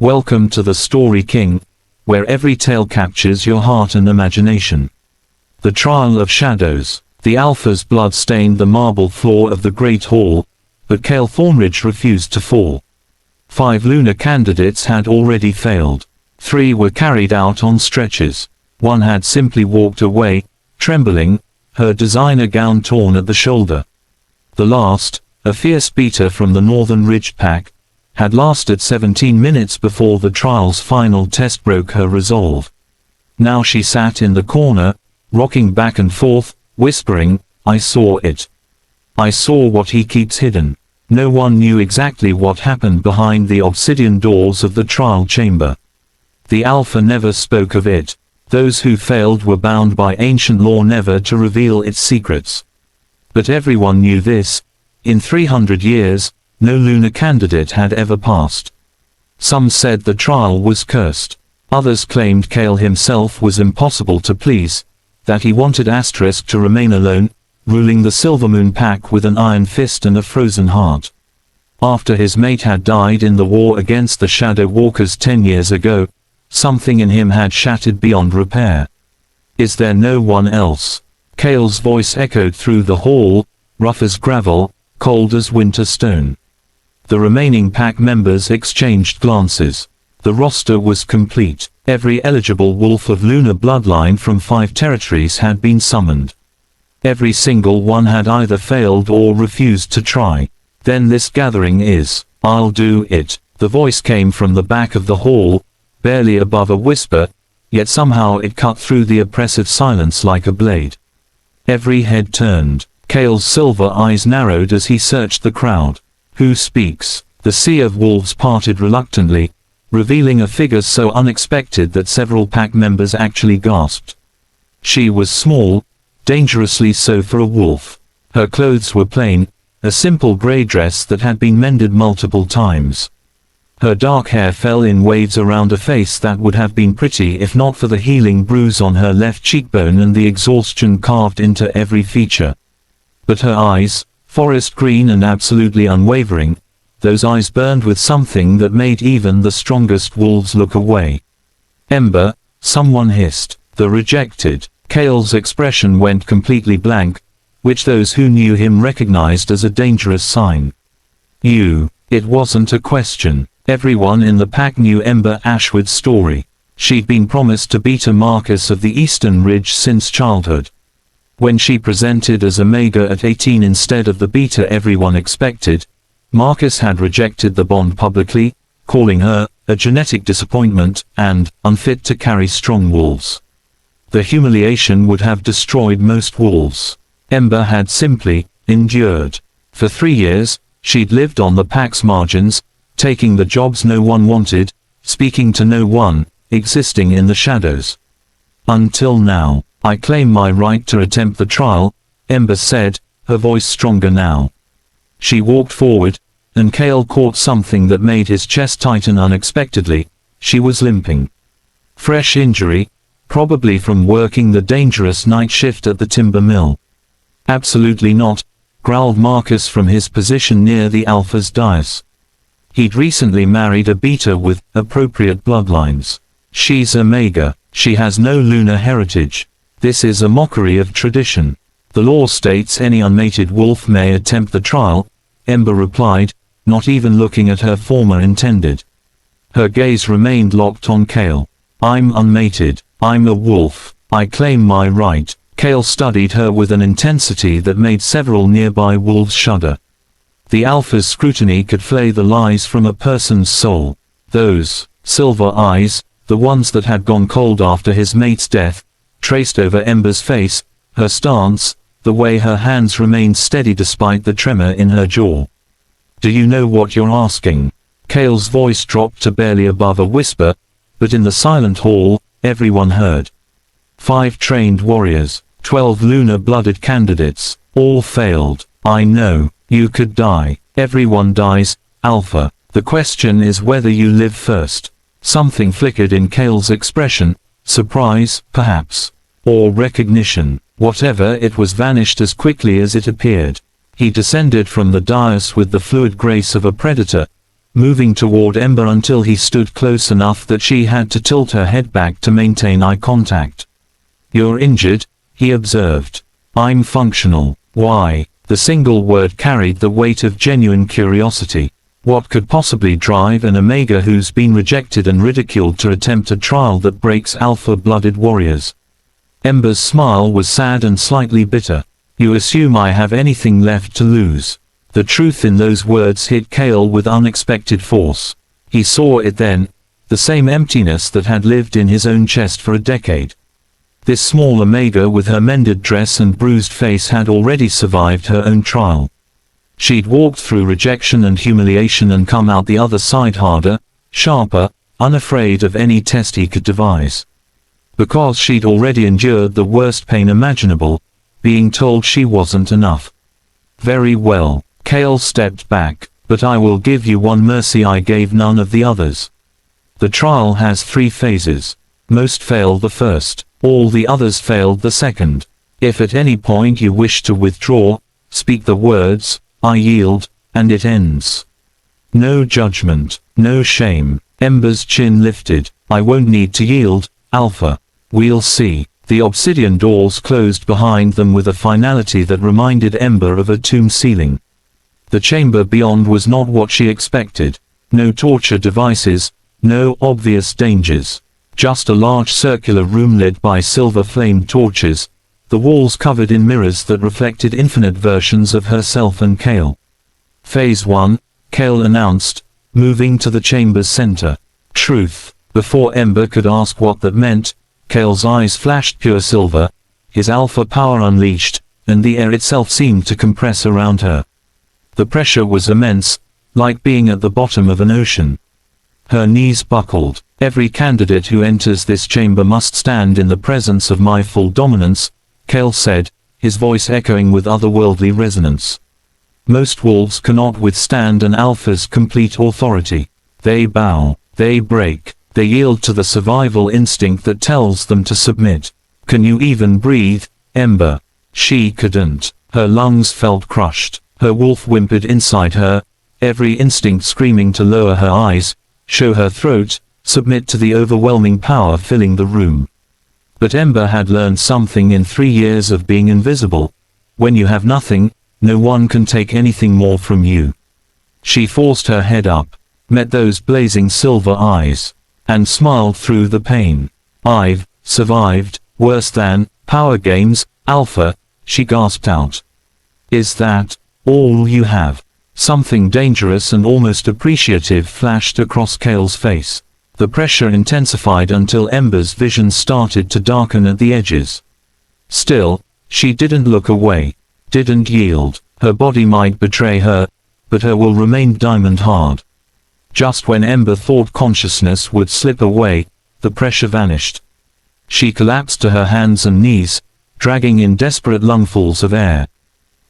Welcome to the Story King, where every tale captures your heart and imagination. The Trial of Shadows. The Alpha's blood stained the marble floor of the Great Hall, but Kael Thornridge refused to fall. 5 lunar candidates had already failed. 3 were carried out on stretchers. 1 had simply walked away, trembling, her designer gown torn at the shoulder. The last, a fierce beater from the Northern Ridge Pack, had lasted 17 minutes before the trial's final test broke her resolve. Now she sat in the corner, rocking back and forth, whispering, "I saw it. I saw what he keeps hidden." No one knew exactly what happened behind the obsidian doors of the trial chamber. The Alpha never spoke of it. Those who failed were bound by ancient law never to reveal its secrets. But everyone knew this: in 300 years, no lunar candidate had ever passed. Some said the trial was cursed. Others claimed Kael himself was impossible to please, that he wanted Asterisk to remain alone, ruling the Silvermoon Pack with an iron fist and a frozen heart. After his mate had died in the war against the Shadow Walkers 10 years ago, something in him had shattered beyond repair. "Is there no one else?" Kael's voice echoed through the hall, rough as gravel, cold as winter stone. The remaining pack members exchanged glances. The roster was complete. Every eligible wolf of lunar bloodline from 5 territories had been summoned. Every single one had either failed or refused to try. "Then this gathering is, I'll do it." The voice came from the back of the hall, barely above a whisper, yet somehow it cut through the oppressive silence like a blade. Every head turned. Kael's silver eyes narrowed as he searched the crowd. "Who speaks?" The sea of wolves parted reluctantly, revealing a figure so unexpected that several pack members actually gasped. She was small, dangerously so for a wolf. Her clothes were plain, a simple gray dress that had been mended multiple times. Her dark hair fell in waves around a face that would have been pretty if not for the healing bruise on her left cheekbone and the exhaustion carved into every feature. But her eyes, forest green and absolutely unwavering, those eyes burned with something that made even the strongest wolves look away. "Ember," someone hissed. "The rejected." Kael's expression went completely blank, which those who knew him recognized as a dangerous sign. "You." It wasn't a question. Everyone in the pack knew Ember Ashwood's story. She'd been promised to beat Marcus of the Eastern Ridge since childhood. When she presented as Omega at 18 instead of the beta everyone expected, Marcus had rejected the bond publicly, calling her a genetic disappointment and unfit to carry strong wolves. The humiliation would have destroyed most wolves. Ember had simply endured. For 3 years, she'd lived on the pack's margins, taking the jobs no one wanted, speaking to no one, existing in the shadows. Until now. "I claim my right to attempt the trial," Ember said, her voice stronger now. She walked forward, and Kael caught something that made his chest tighten unexpectedly. She was limping. Fresh injury, probably from working the dangerous night shift at the timber mill. "Absolutely not," growled Marcus from his position near the Alpha's dais. He'd recently married a beta with appropriate bloodlines. "She's Omega. She has no lunar heritage. This is a mockery of tradition. The law states any unmated wolf may attempt the trial," Ember replied, not even looking at her former intended. Her gaze remained locked on Kael. "I'm unmated. I'm a wolf. I claim my right." Kael studied her with an intensity that made several nearby wolves shudder. The Alpha's scrutiny could flay the lies from a person's soul. Those silver eyes, the ones that had gone cold after his mate's death, traced over Ember's face, her stance, the way her hands remained steady despite the tremor in her jaw. "Do you know what you're asking?" Kael's voice dropped to barely above a whisper, but in the silent hall, everyone heard. 5 trained warriors, 12 lunar-blooded candidates, all failed. "I know, you could die. Everyone dies, Alpha. The question is whether you live first." Something flickered in Kael's expression, surprise, perhaps, or recognition. Whatever it was vanished as quickly as it appeared. He descended from the dais with the fluid grace of a predator, moving toward Ember until he stood close enough that she had to tilt her head back to maintain eye contact. "You're injured," he observed. "I'm functional." Why? The single word carried the weight of genuine curiosity. What could possibly drive an Omega who's been rejected and ridiculed to attempt a trial that breaks alpha-blooded warriors? Ember's smile was sad and slightly bitter. "You assume I have anything left to lose." The truth in those words hit Kael with unexpected force. He saw it then, the same emptiness that had lived in his own chest for a decade. This small Omega with her mended dress and bruised face had already survived her own trial. She'd walked through rejection and humiliation and come out the other side harder, sharper, unafraid of any test he could devise. Because she'd already endured the worst pain imaginable, being told she wasn't enough. "Very well." Kael stepped back, "but I will give you one mercy I gave none of the others. The trial has 3 phases. Most fail the first. All the others failed the second. If at any point you wish to withdraw, speak the words, 'I yield,' and it ends. No judgment, no shame." Ember's chin lifted. "I won't need to yield, Alpha. We'll see." The obsidian doors closed behind them with a finality that reminded Ember of a tomb ceiling. The chamber beyond was not what she expected. No torture devices, no obvious dangers. Just a large circular room lit by silver-flamed torches, the walls covered in mirrors that reflected infinite versions of herself and Kael. "Phase 1, Kael announced, moving to the chamber's center. "Truth." Before Ember could ask what that meant, Kael's eyes flashed pure silver, his alpha power unleashed, and the air itself seemed to compress around her. The pressure was immense, like being at the bottom of an ocean. Her knees buckled. "Every candidate who enters this chamber must stand in the presence of my full dominance," Kael said, his voice echoing with otherworldly resonance. "Most wolves cannot withstand an alpha's complete authority. They bow, they break, they yield to the survival instinct that tells them to submit. Can you even breathe, Ember?" She couldn't. Her lungs felt crushed. Her wolf whimpered inside her, every instinct screaming to lower her eyes, show her throat, submit to the overwhelming power filling the room. But Ember had learned something in 3 years of being invisible. When you have nothing, no one can take anything more from you. She forced her head up, met those blazing silver eyes, and smiled through the pain. "I've survived worse than power games, Alpha," she gasped out. "Is that all you have?" Something dangerous and almost appreciative flashed across Kael's face. The pressure intensified until Ember's vision started to darken at the edges. Still, she didn't look away, didn't yield. Her body might betray her, but her will remained diamond hard. Just when Ember thought consciousness would slip away, the pressure vanished. She collapsed to her hands and knees, dragging in desperate lungfuls of air.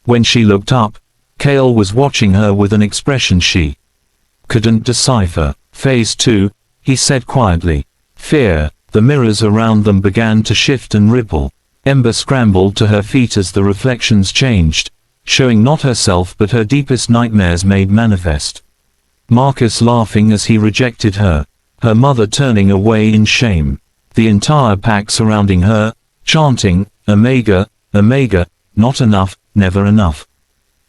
When she looked up, Kael was watching her with an expression she couldn't decipher. "Phase 2, he said quietly. "Fear." The mirrors around them began to shift and ripple. Ember scrambled to her feet as the reflections changed, showing not herself but her deepest nightmares made manifest. Marcus laughing as he rejected her, her mother turning away in shame, the entire pack surrounding her, chanting, "Omega, Omega, not enough, never enough."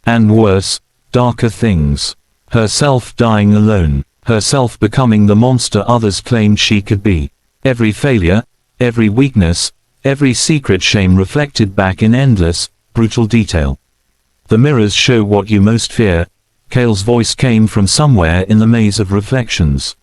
And worse, darker things. Herself dying alone, herself becoming the monster others claimed she could be. Every failure, every weakness, every secret shame reflected back in endless, brutal detail. "The mirrors show what you most fear," Kael's voice came from somewhere in the maze of reflections.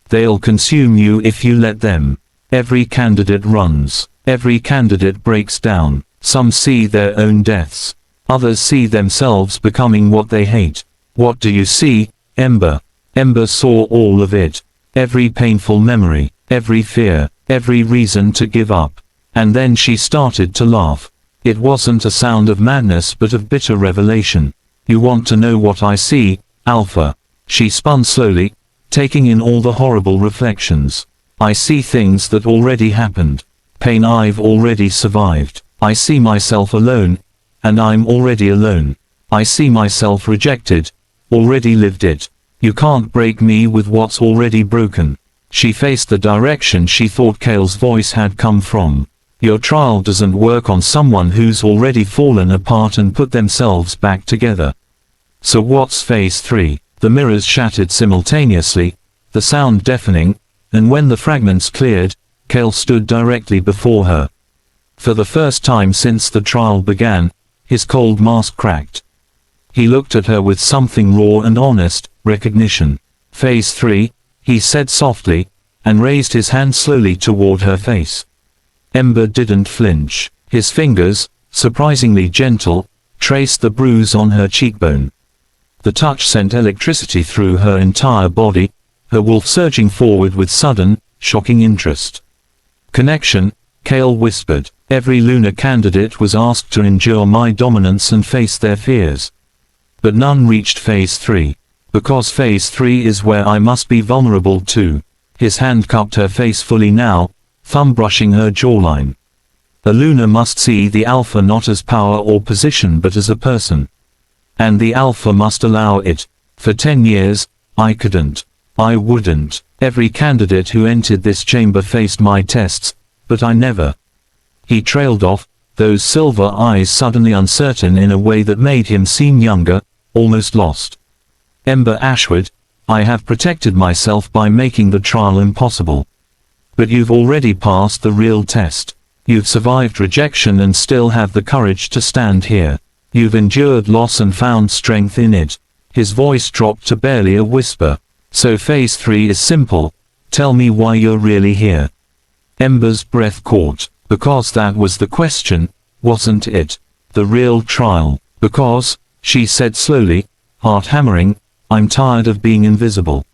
"They'll consume you if you let them. Every candidate runs. Every candidate breaks down. Some see their own deaths. Others see themselves becoming what they hate. What do you see, Ember?" Ember saw all of it. Every painful memory, every fear, every reason to give up. And then she started to laugh. It wasn't a sound of madness but of bitter revelation. "You want to know what I see, Alpha?" She spun slowly, taking in all the horrible reflections. "I see things that already happened. Pain I've already survived. I see myself alone, and I'm already alone. I see myself rejected, already lived it. You can't break me with what's already broken. She faced the direction she thought Kael's voice had come from. Your trial doesn't work on someone who's already fallen apart and put themselves back together. So what's phase 3? The mirrors shattered simultaneously, the sound deafening, and when the fragments cleared, Kael stood directly before her. For the first time since the trial began, his cold mask cracked. He looked at her with something raw and honest, recognition. Phase 3, he said softly, and raised his hand slowly toward her face. Ember didn't flinch. His fingers, surprisingly gentle, traced the bruise on her cheekbone. The touch sent electricity through her entire body, her wolf surging forward with sudden, shocking interest. Connection, Kael whispered. Every lunar candidate was asked to endure my dominance and face their fears. But none reached phase 3. Because phase 3 is where I must be vulnerable too. His hand cupped her face fully now, thumb brushing her jawline. A lunar must see the alpha not as power or position but as a person. And the alpha must allow it. For 10 years, I couldn't. I wouldn't. Every candidate who entered this chamber faced my tests, but I never. He trailed off, those silver eyes suddenly uncertain in a way that made him seem younger, almost lost. Ember Ashwood, I have protected myself by making the trial impossible. But you've already passed the real test. You've survived rejection and still have the courage to stand here. You've endured loss and found strength in it. His voice dropped to barely a whisper. So phase 3 is simple. Tell me why you're really here. Ember's breath caught. Because that was the question, wasn't it? The real trial. Because, she said slowly, heart hammering, I'm tired of being invisible.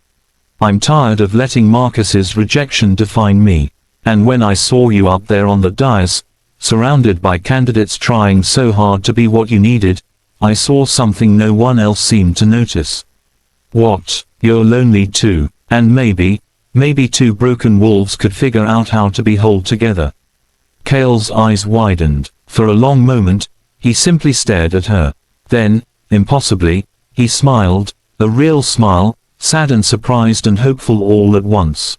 I'm tired of letting Marcus's rejection define me. And when I saw you up there on the dais, surrounded by candidates trying so hard to be what you needed, I saw something no one else seemed to notice. What? You're lonely too, and maybe 2 broken wolves could figure out how to be whole together. Kael's eyes widened. For a long moment, he simply stared at her. Then, impossibly, he smiled, a real smile, sad and surprised and hopeful all at once.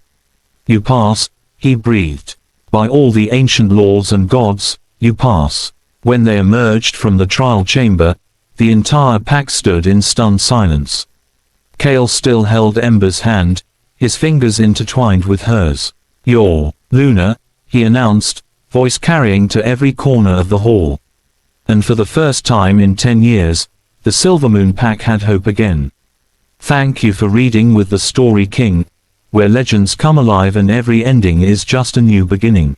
You pass, he breathed. By all the ancient laws and gods, you pass. When they emerged from the trial chamber, the entire pack stood in stunned silence. Kael still held Ember's hand, his fingers intertwined with hers. You're Luna, he announced, voice carrying to every corner of the hall. And for the first time in 10 years, the Silvermoon Pack had hope again. Thank you for reading with the Story King, where legends come alive and every ending is just a new beginning.